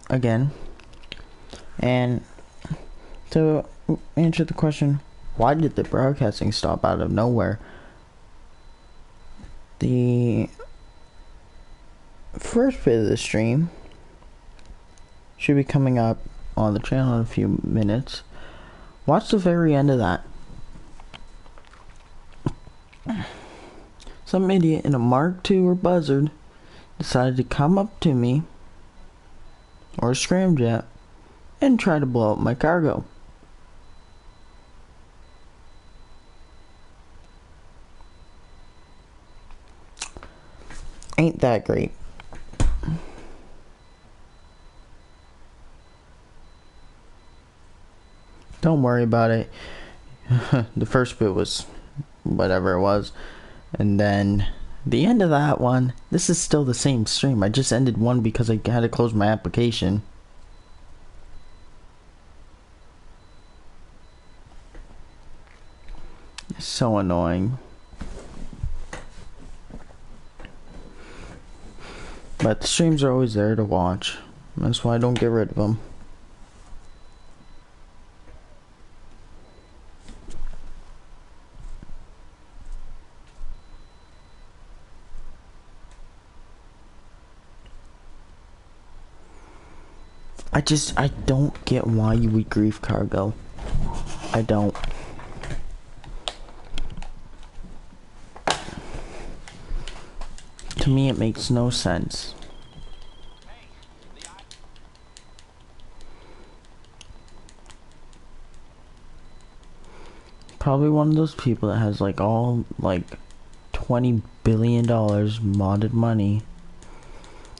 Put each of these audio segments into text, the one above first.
again. And to answer the question, why did the broadcasting stop out of nowhere? The first bit of the stream should be coming up on the channel in a few minutes. Watch the very end of that. Some idiot in a Mark II or Buzzard decided to come up to me, or a scramjet, and try to blow up my cargo. Ain't that great. Don't worry about it. The first bit was whatever it was. And then the end of that one, this is still the same stream. I just ended one because I had to close my application. It's so annoying. But the streams are always there to watch. That's why I don't get rid of them. I don't get why you would grief cargo. I don't. To me, it makes no sense. Probably one of those people that has like all like $20 billion modded money.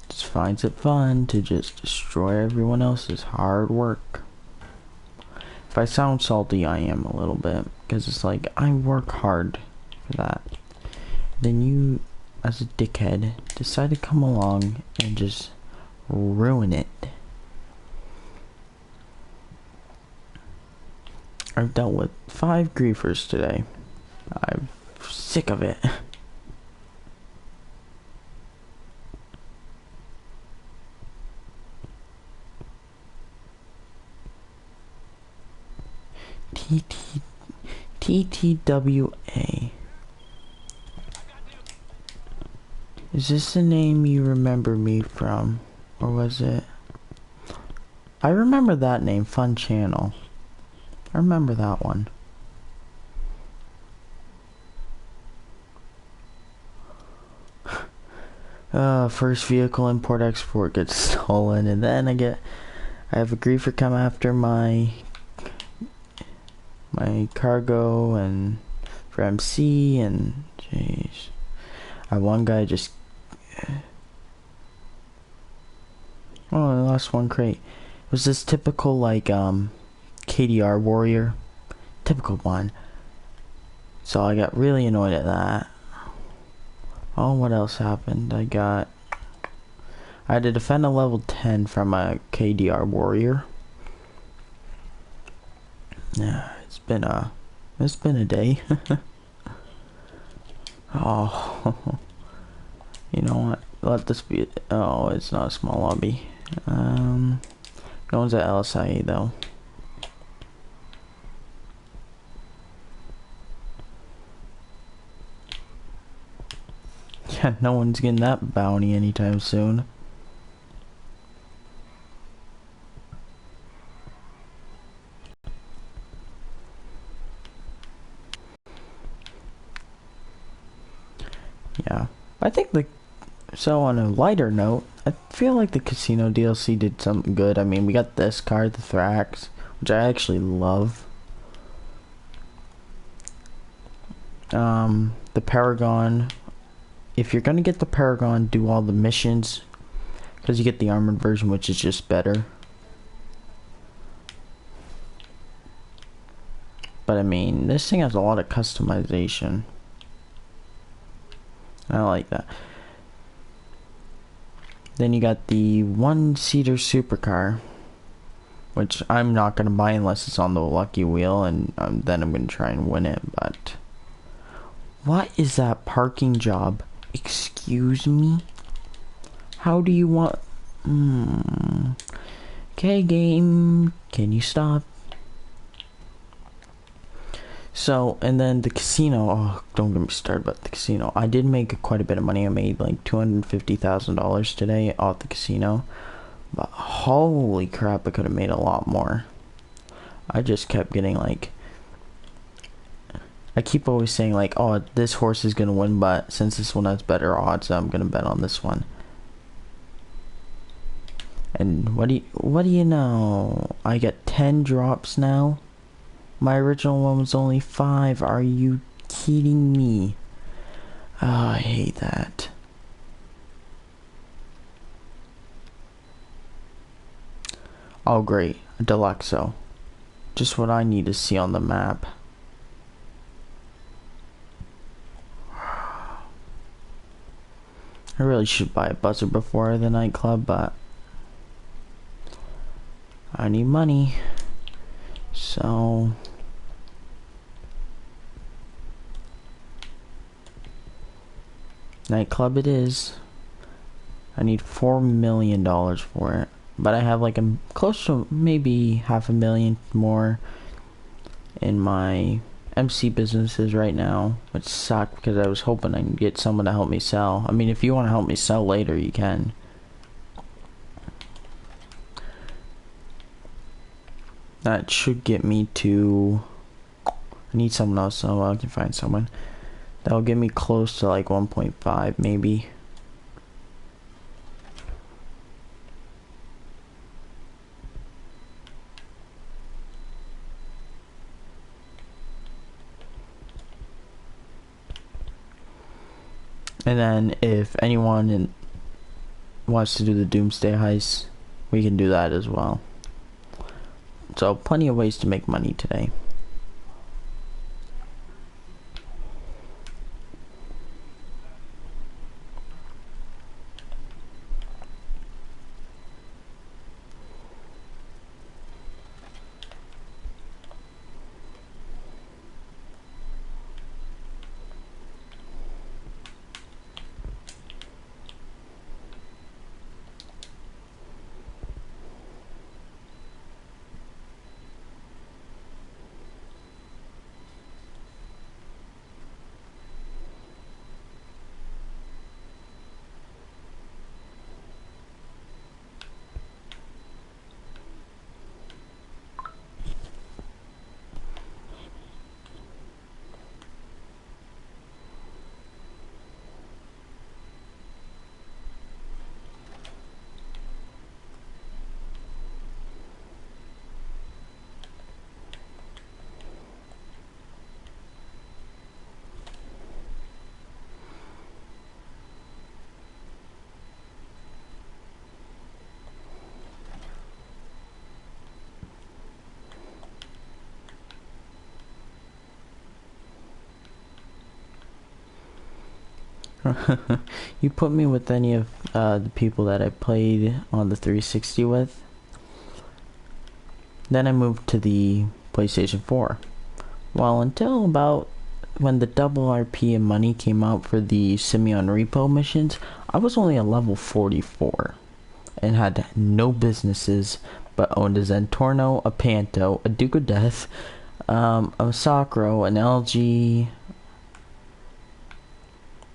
Just finds it fun to just destroy everyone else's hard work. If I sound salty, I am a little bit, because it's like I work hard for that. Then you, as a dickhead, decide to come along and just ruin it. I've dealt with 5 griefers today. I'm sick of it. TTWA. Is this the name you remember me from? Or was it? I remember that name, Fun Channel. I remember that one. First vehicle import export gets stolen, and then I have a griefer come after my cargo and for MC, and jeez, one guy just I lost one crate. It was this typical like KDR warrior, typical one. So I got really annoyed at that. Oh, what else happened? I had to defend a level 10 from a KDR warrior. Yeah, it's been a day. Oh, you know what? Let this be. Oh, it's not a small lobby. No one's at LSIA though. Yeah, no one's getting that bounty anytime soon. Yeah, I think so on a lighter note, I feel like the Casino DLC did something good. I mean, we got this card, the Thrax, which I actually love. The Paragon. If you're gonna get the Paragon, do all the missions, because you get the armored version, which is just better. But I mean, this thing has a lot of customization. I like that. Then you got the 1-seater supercar, which I'm not gonna buy unless it's on the lucky wheel, and then I'm gonna try and win it. But what is that parking job? Excuse me? How do you want... Okay, game, can you stop? So, and then the casino, oh, don't get me started about the casino. I did make quite a bit of money. I made like $250,000 today off the casino. But holy crap, I could have made a lot more. I just kept getting like... I keep always saying like, oh, this horse is going to win, but since this one has better odds, I'm going to bet on this one. And what do you know? I get 10 drops now. My original one was only 5. Are you kidding me? Oh, I hate that. Oh, great. A Deluxo. Just what I need to see on the map. I really should buy a buzzer before the nightclub, but I need money. So nightclub it is. I need $4 million for it. But I have like a close to maybe $500,000 more in my MC businesses right now, which suck because I was hoping I could get someone to help me sell. I mean, if you want to help me sell later, you can. That should get me to... I need someone else, so I can find someone. That'll get me close to like 1.5 maybe. And then if anyone wants to do the Doomsday Heist, we can do that as well. So plenty of ways to make money today. You put me with any of the people that I played on the 360 with. Then I moved to the PlayStation 4. Well, until about when the double RP and money came out for the Simeon Repo missions, I was only a level 44 and had no businesses but owned a Zentorno, a Panto, a Duke of Death, a Sacro, an LG.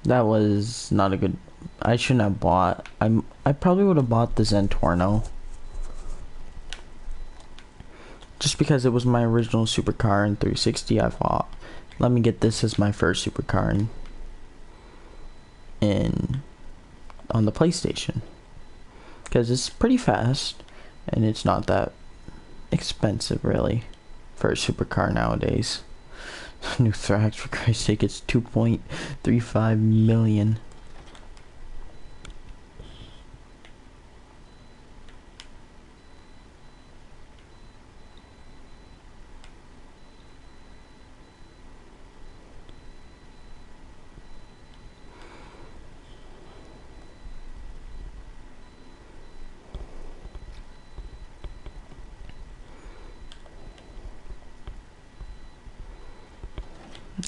That was not a good... I shouldn't have bought... I probably would have bought the Zentorno. Just because it was my original supercar in 360, I thought, let me get this as my first supercar on the PlayStation. Because it's pretty fast, and it's not that expensive, really, for a supercar nowadays. New Thrax, for Christ's sake, it's 2.35 million.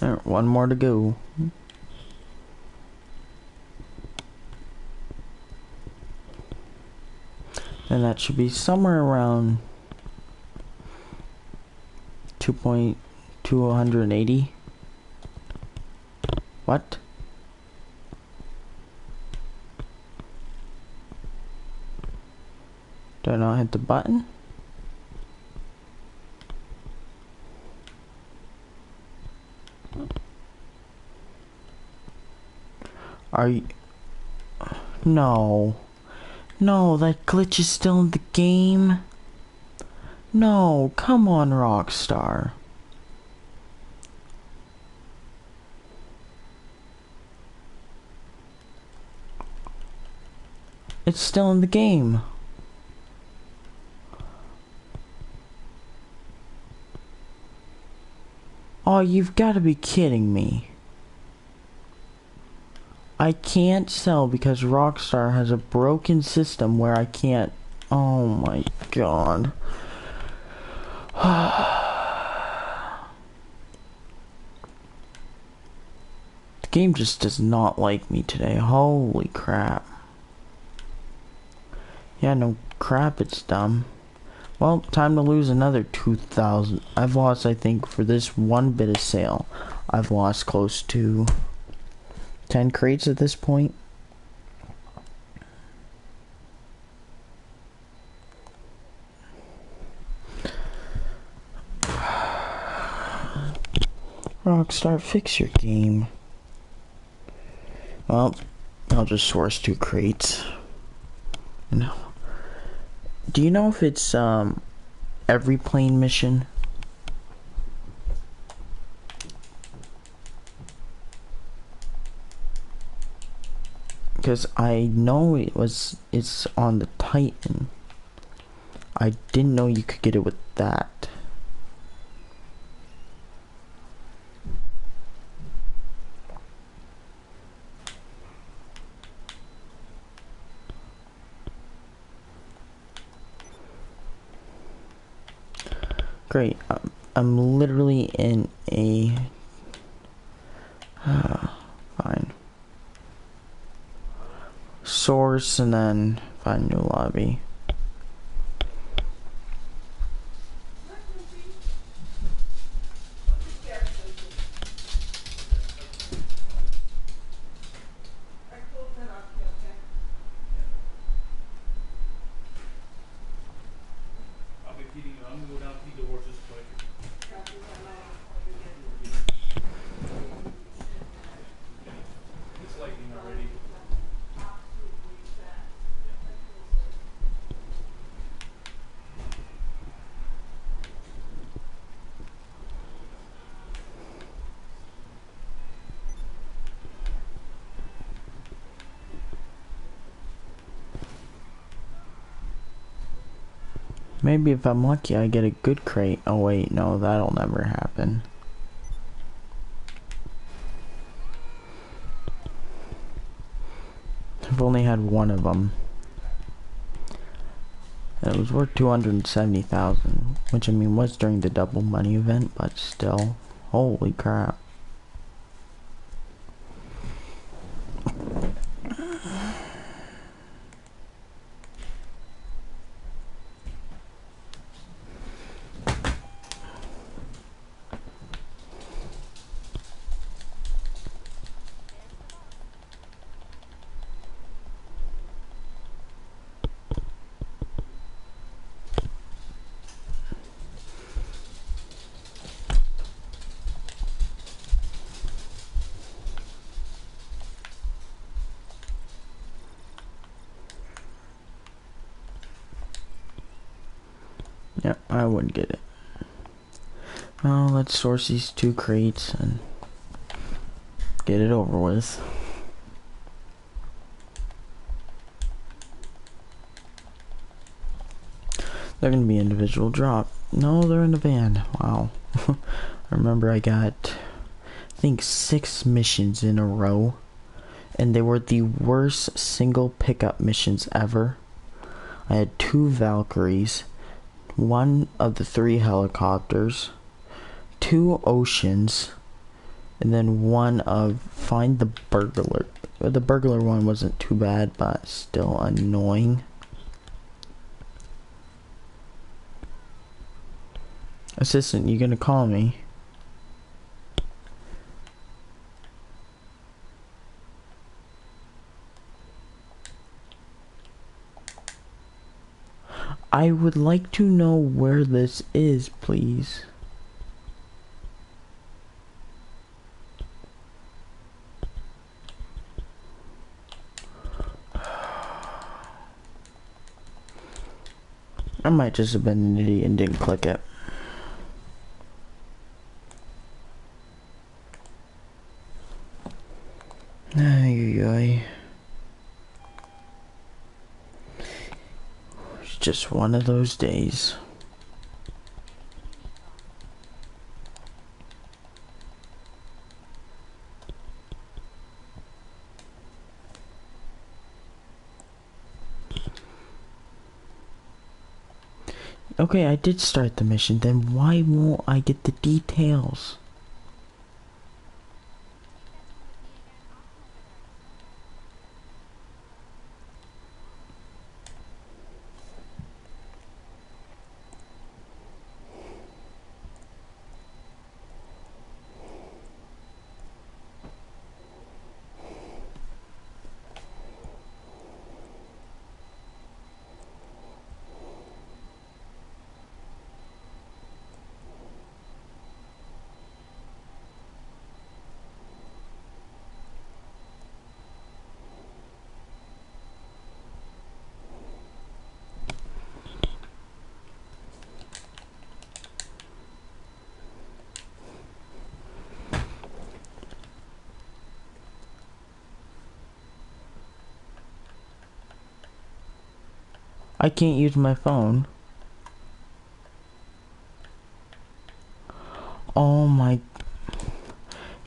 Alright, one more to go. And that should be somewhere around 2.280. What? Do I not hit the button? Are you... No. No, that glitch is still in the game. No, come on, Rockstar. It's still in the game. Oh, you've got to be kidding me. I can't sell because Rockstar has a broken system where I can't... Oh my god. The game just does not like me today. Holy crap. Yeah, no crap, it's dumb. Well, time to lose another 2,000. I've lost, I think, for this one bit of sale, I've lost close to 10 crates at this point. Rockstar, fix your game. Well, I'll just source 2 crates. No. Do you know if it's every plane mission? Because I know it's on the Titan. I didn't know you could get it with that. Great. I'm literally in a... fine. Source and then find new lobby. Maybe if I'm lucky I get a good crate. Oh wait, no, that'll never happen. I've only had one of them. And it was worth 270,000, which I mean was during the double money event, but still, holy crap. Yeah, I wouldn't get it. Well, let's source these 2 crates and get it over with. They're gonna be individual drop. No, they're in the van. Wow. I remember I got, I think, 6 missions in a row, and they were the worst single pickup missions ever. I had 2 Valkyries, 1 of the 3 helicopters, 2 oceans, and then 1 of find the burglar. The burglar one wasn't too bad, but still annoying. Assistant, you gonna call me? I would like to know where this is, please. I might just have been an idiot and didn't click it. Ay. It's just one of those days. Okay, I did start the mission, then why won't I get the details? I can't use my phone. Oh my...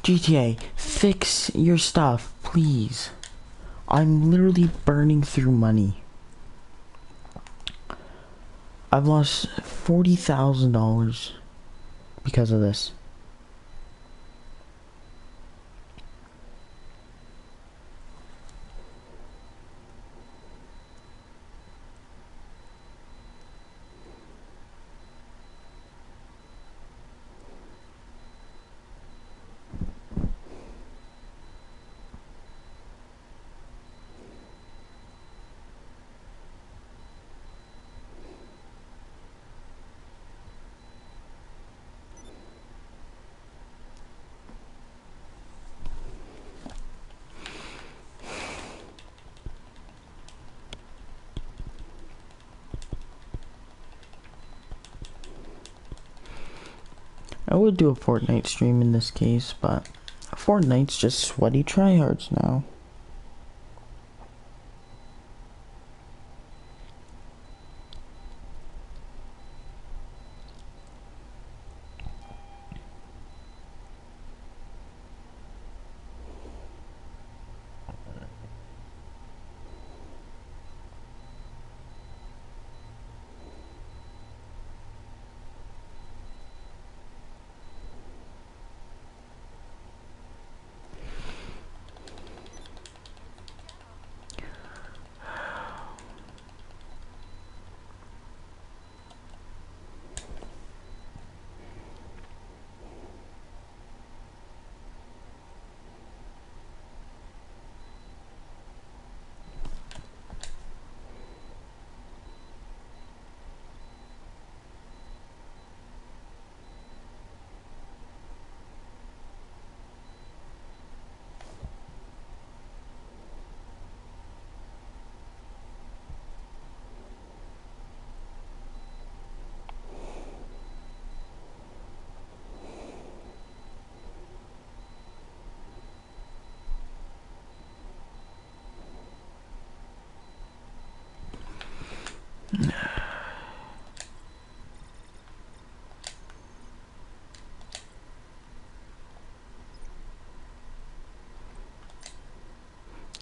GTA, fix your stuff, please. I'm literally burning through money. I've lost $40,000 because of this. I would do a Fortnite stream in this case, but Fortnite's just sweaty tryhards now.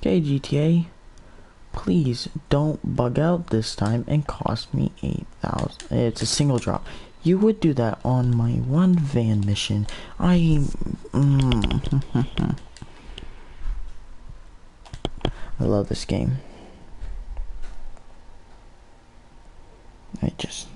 Okay, GTA, please don't bug out this time and cost me 8,000. It's a single drop. You would do that on my one van mission. I love this game. I just...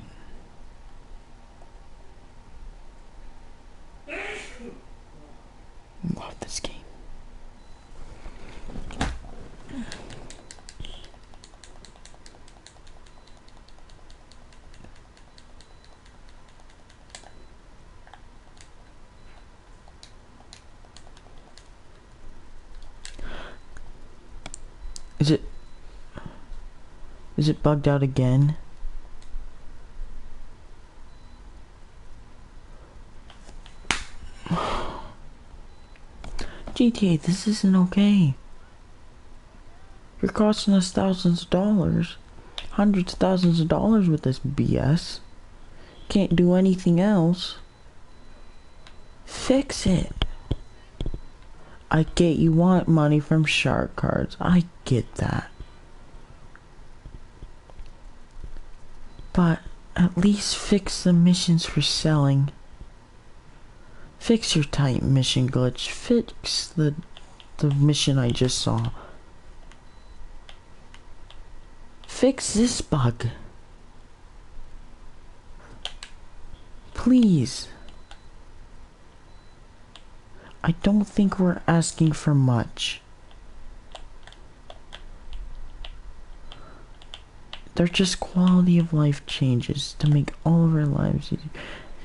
Is it bugged out again? GTA, this isn't okay. You're costing us thousands of dollars. Hundreds of thousands of dollars with this BS. Can't do anything else. Fix it. I get you want money from shark cards. I get that. But at least fix the missions for selling. Fix your tight mission glitch. Fix the mission I just saw. Fix this bug. Please. I don't think we're asking for much. They're just quality of life changes to make all of our lives easier.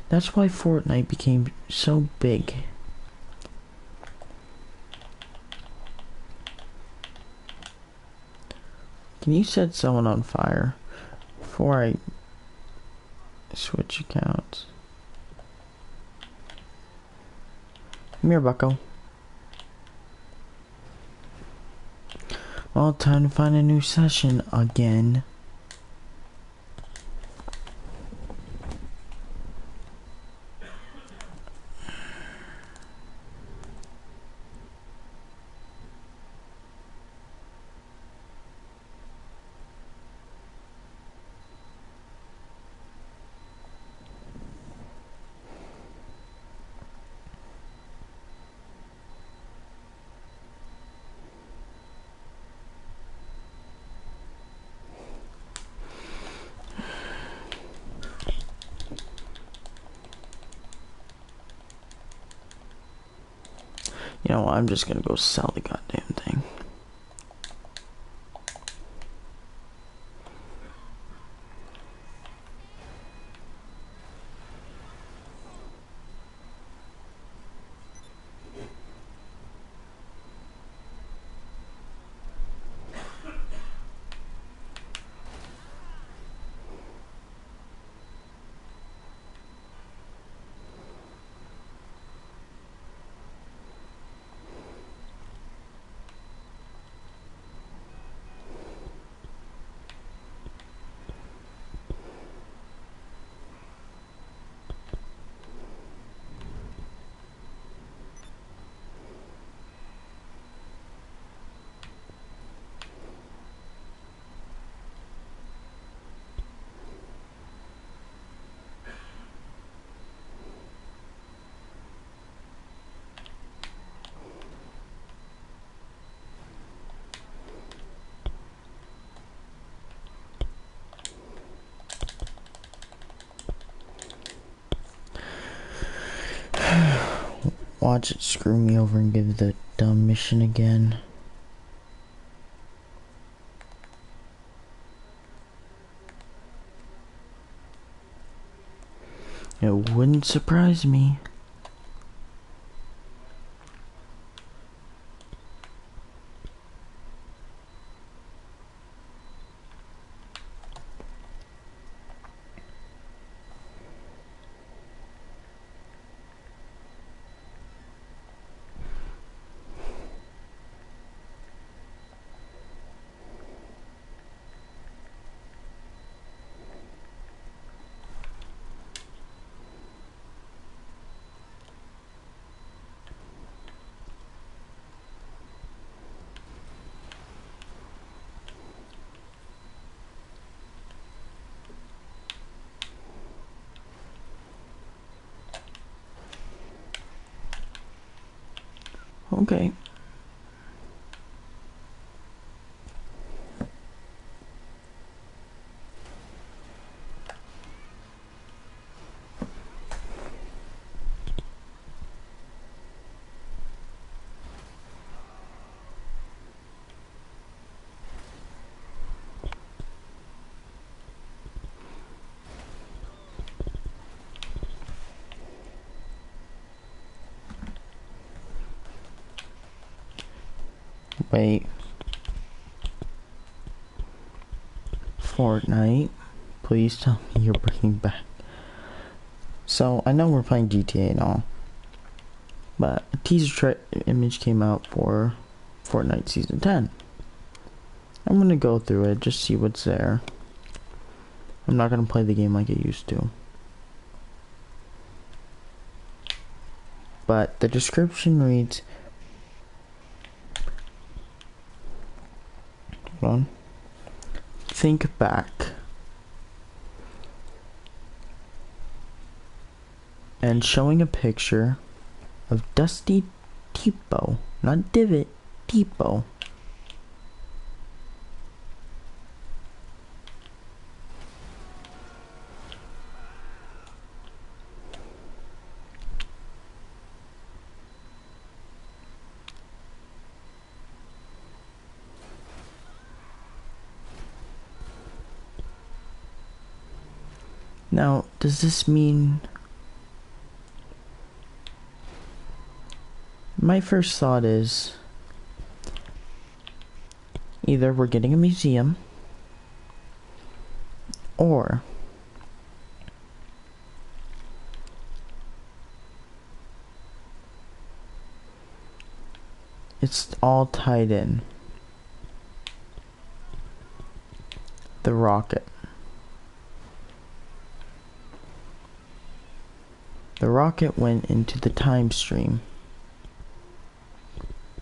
That's why Fortnite became so big. Can you set someone on fire before I switch accounts? Come here, bucko. Well, time to find a new session again. You know what, I'm just gonna go sell the goddamn thing. Watch it screw me over and give the dumb mission again. It wouldn't surprise me. Okay. Wait. Fortnite. Please tell me you're bringing back. So, I know we're playing GTA and all, but a teaser image came out for Fortnite Season 10. I'm gonna go through it, just see what's there. I'm not gonna play the game like I used to. But the description reads, hold on. Think back. And showing a picture of Dusty Tipo, not Divot, Tipo. Now, does this mean... My first thought is either we're getting a museum or it's all tied in. The rocket. The rocket went into the time stream,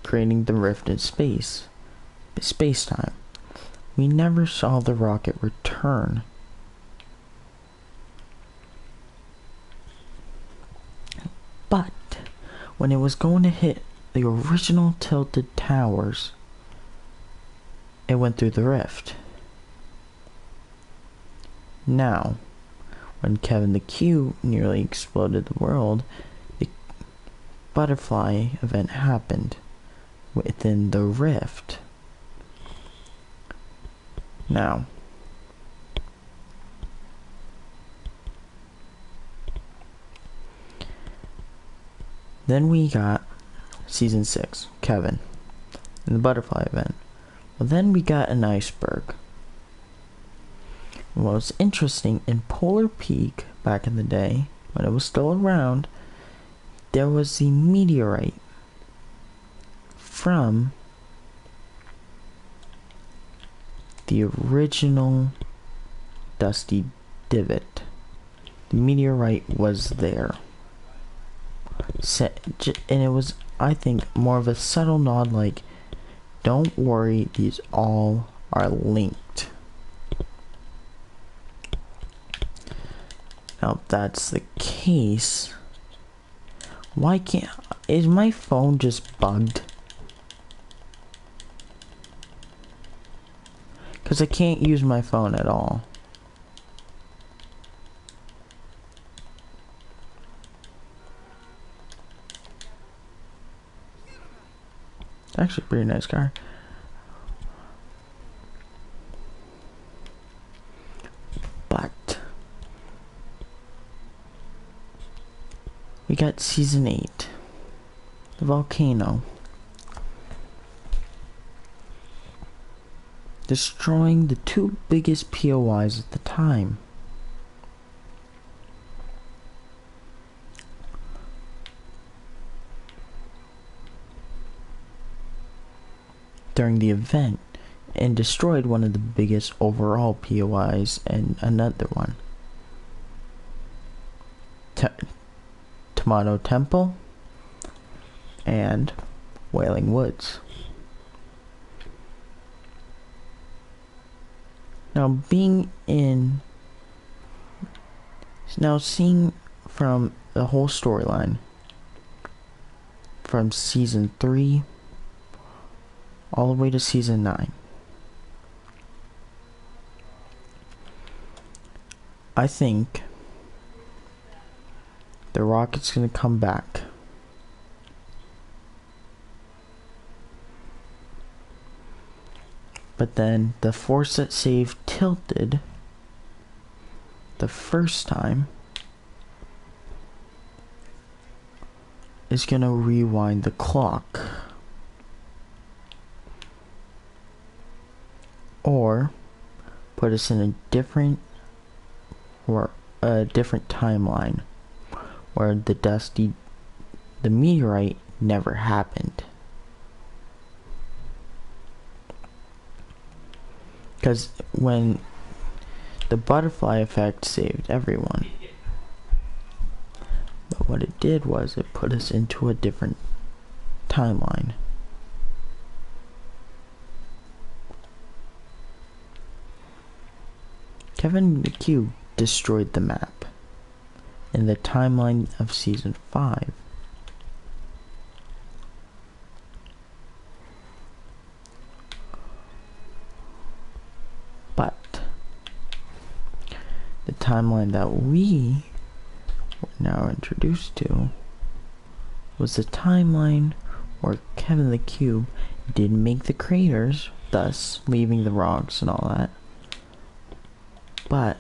creating the rift in space-time. We never saw the rocket return. But when it was going to hit the original tilted towers, it went through the rift. Now, when Kevin the Q nearly exploded the world, the butterfly event happened within the rift. Now, then we got Season 6, Kevin, and the butterfly event. Well, then we got an iceberg. What was interesting, in Polar Peak, back in the day, when it was still around, there was the meteorite from the original Dusty Divot. The meteorite was there. And it was, I think, more of a subtle nod like, don't worry, these all are linked. Now, if that's the case, why can't... Is my phone just bugged? Because I can't use my phone at all. It's actually a pretty nice car. But we got Season 8. The volcano. Destroying the two biggest POIs at the time. During the event, and destroyed one of the biggest overall POIs and another one. Tomato Temple and Wailing Woods. Now seeing from the whole storyline from Season 3 all the way to Season 9, I think the rocket's gonna come back. But then the force that saved tilted the first time is gonna rewind the clock. Or put us in a different timeline where the meteorite never happened. Because when the butterfly effect saved everyone, but what it did was it put us into a different timeline. Kevin the Cube destroyed the map in the timeline of season 5. But the timeline that we were now introduced to was the timeline where Kevin the Cube did make the craters, thus leaving the rocks and all that. But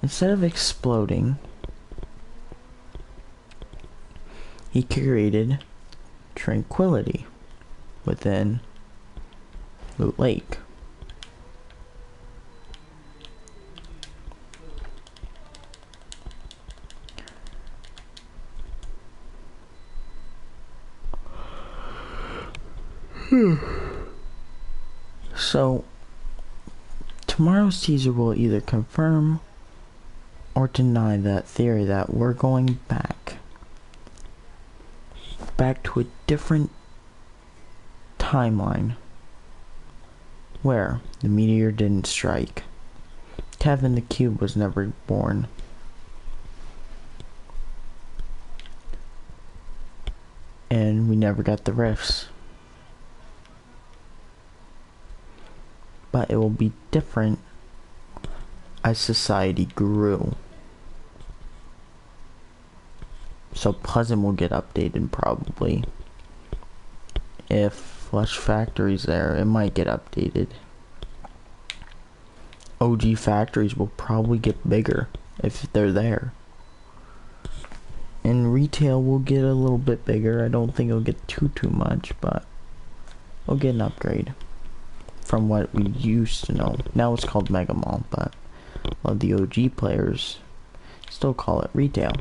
instead of exploding, he created tranquility within Loot Lake. So tomorrow's teaser will either confirm or deny that theory that we're going back to a different timeline where the meteor didn't strike. Kevin the Cube was never born. And we never got the rifts. But it will be different as society grew. So Pleasant will get updated probably. If Flush Factory's there, it might get updated. OG factories will probably get bigger if they're there. And retail will get a little bit bigger. I don't think it'll get too much, but we'll get an upgrade from what we used to know. Now it's called Mega Mall, but a lot of the OG players still call it retail.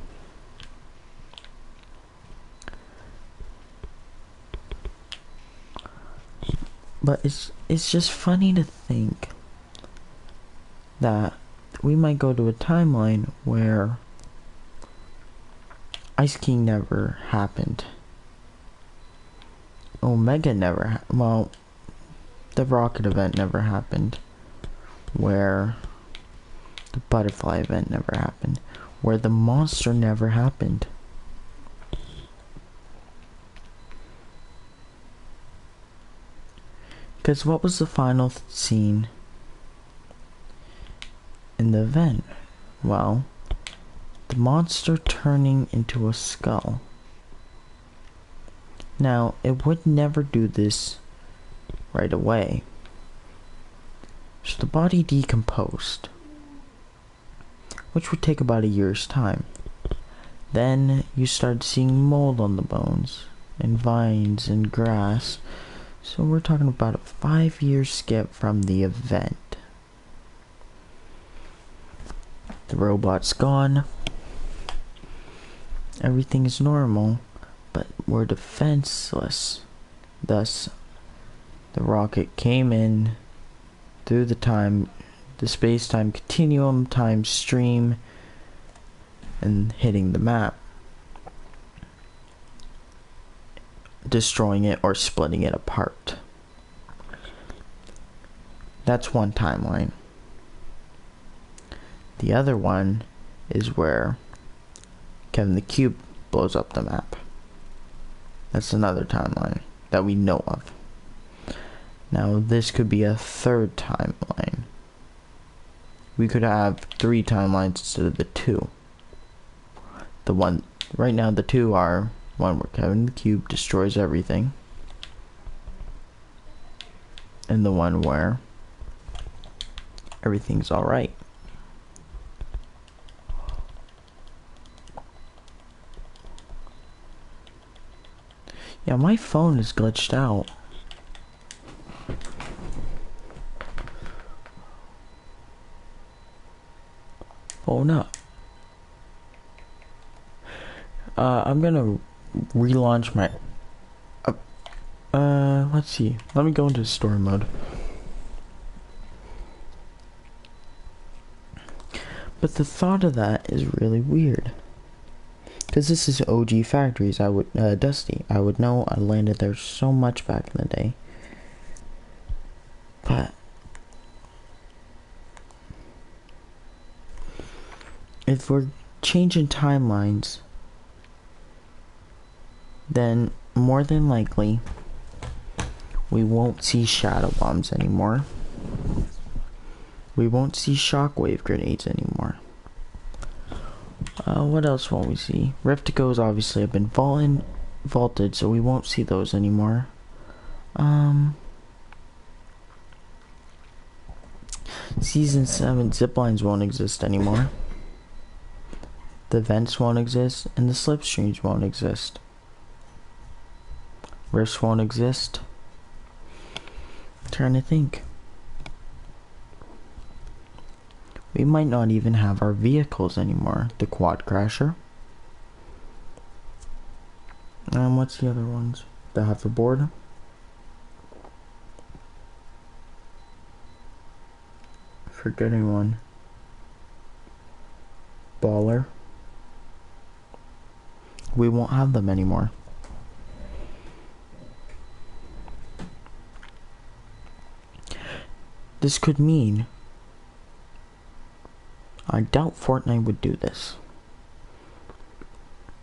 But it's just funny to think that we might go to a timeline where Ice King never happened. Omega never well, the rocket event never happened. Where the butterfly event never happened. Where the monster never happened. Because what was the final scene in the event? Well, the monster turning into a skull. Now, it would never do this right away. So the body decomposed, which would take about a year's time. Then you start seeing mold on the bones, and vines and grass. So we're talking about a 5-year skip from the event. The robot's gone. Everything is normal, but we're defenseless. Thus, the rocket came in through the space-time continuum, time stream, and hitting the map, destroying it or splitting it apart. That's one timeline. The other one is where Kevin the Cube blows up the map. That's another timeline that we know of. Now this could be a third timeline. We could have 3 timelines instead of the 2. The one right now, the 2 are one where Kevin the Cube destroys everything, and the one where everything's alright. Yeah, my phone is glitched out. blown up. I'm gonna relaunch my... let's see. Let me go into story mode. But the thought of that is really weird. Because this is OG Factories, Dusty. I would know, I landed there so much back in the day. But... if we're changing timelines, then more than likely, we won't see shadow bombs anymore. We won't see shockwave grenades anymore. What else won't we see? Rifticos obviously have been vaulted, so we won't see those anymore. Season 7 ziplines won't exist anymore. The vents won't exist, and the slipstreams won't exist. Rifts won't exist. I'm trying to think. We might not even have our vehicles anymore. The quad crasher. What's the other ones? The hoverboard. Forgetting one. Baller. We won't have them anymore. This could mean... I doubt Fortnite would do this.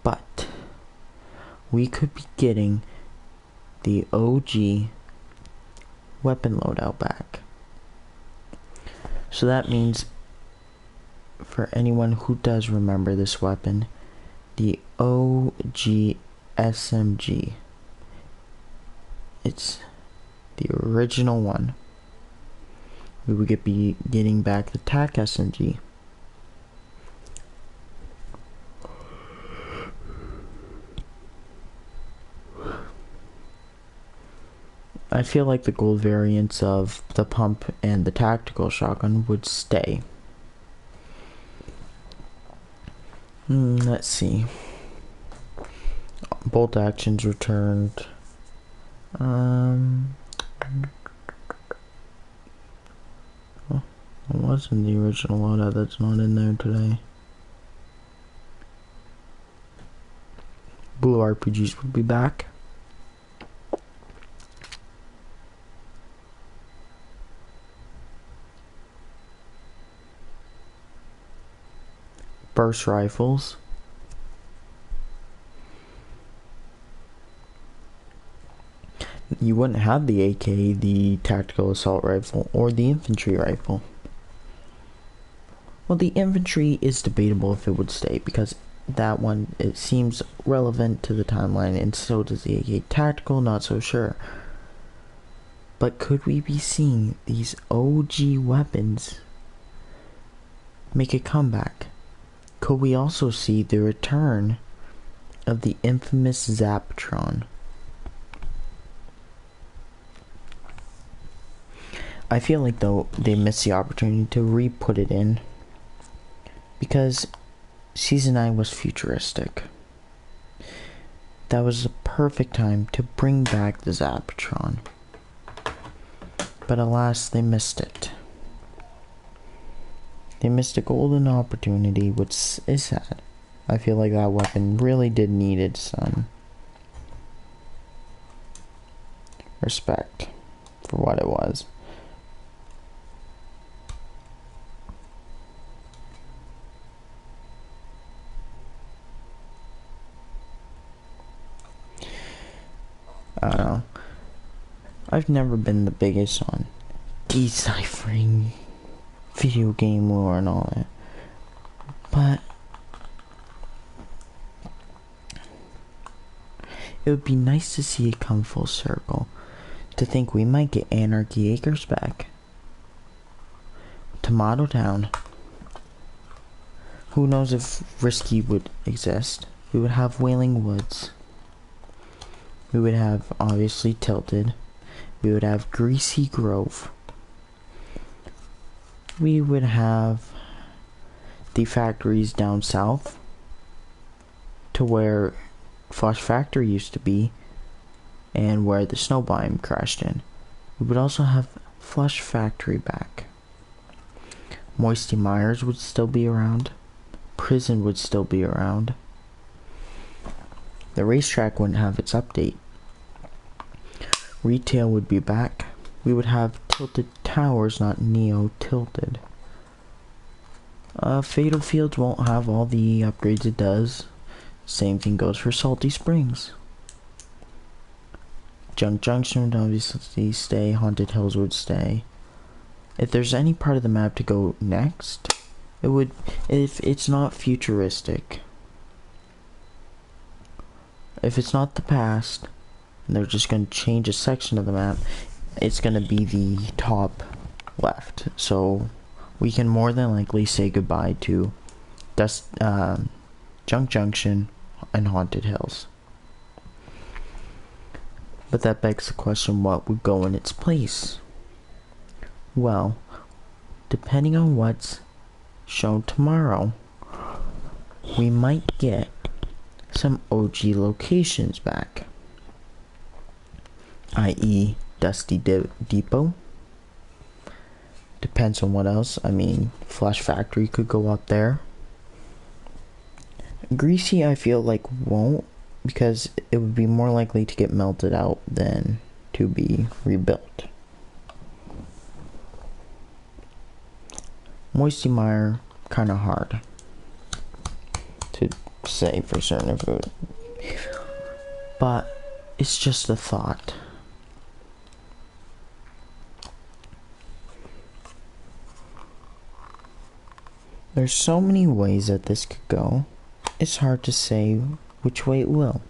But... we could be getting the OG weapon loadout back. So that means... for anyone who does remember this weapon... the OG SMG. It's the original one. We would be getting back the TAC SMG. I feel like the gold variants of the pump and the tactical shotgun would stay. Let's see. Bolt actions returned. It wasn't the original loadout that's not in there today. Blue RPGs will be back. Burst rifles. You wouldn't have the AK, the tactical assault rifle, or the infantry rifle. Well, the infantry is debatable if it would stay, because that one, it seems relevant to the timeline, and so does the AK. Tactical, not so sure. But could we be seeing these OG weapons make a comeback? Could we also see the return of the infamous Zaptron? I feel like, though, they missed the opportunity to re-put it in, because Season 9 was futuristic. That was the perfect time to bring back the Zaptron. But alas, they missed it. They missed a golden opportunity, which is sad. I feel like that weapon really did needed some respect for what it was. I don't know. I've never been the biggest on deciphering video game lore and all that, but it would be nice to see it come full circle. To think we might get Anarchy Acres back, Tomato Town. Who knows if Risky would exist? We would have Wailing Woods. We would have, obviously, Tilted. We would have Greasy Grove. We would have the factories down south to where Flush Factory used to be and where the snow biome crashed in. We would also have Flush Factory back. Moisty Myers would still be around. Prison would still be around. The racetrack wouldn't have its update. Retail would be back. We would have Tilted Towers, not Neo Tilted. Fatal Fields won't have all the upgrades it does. Same thing goes for Salty Springs. Junk Junction would obviously stay. Haunted Hills would stay. If there's any part of the map to go next, it would, if it's not futuristic, if it's not the past, and they're just going to change a section of the map, it's going to be the top left. So we can more than likely say goodbye to Junk Junction and Haunted Hills. But that begs the question, what would go in its place? Well, depending on what's shown tomorrow, we might get some OG locations back, i.e. Dusty Depot. Depends on what else. I mean, Flush Factory could go up there. Greasy, I feel like won't, because it would be more likely to get melted out than to be rebuilt. Moisty Mire, kind of hard to say for certain food, but it's just a thought. There's so many ways that this could go, it's hard to say which way it will.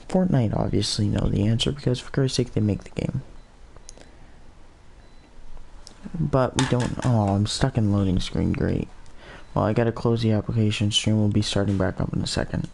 Fortnite obviously know the answer, because for Christ's sake they make the game. But we don't. Oh, I'm stuck in loading screen. Great. Well, I gotta close the application. Stream will be starting back up in a second.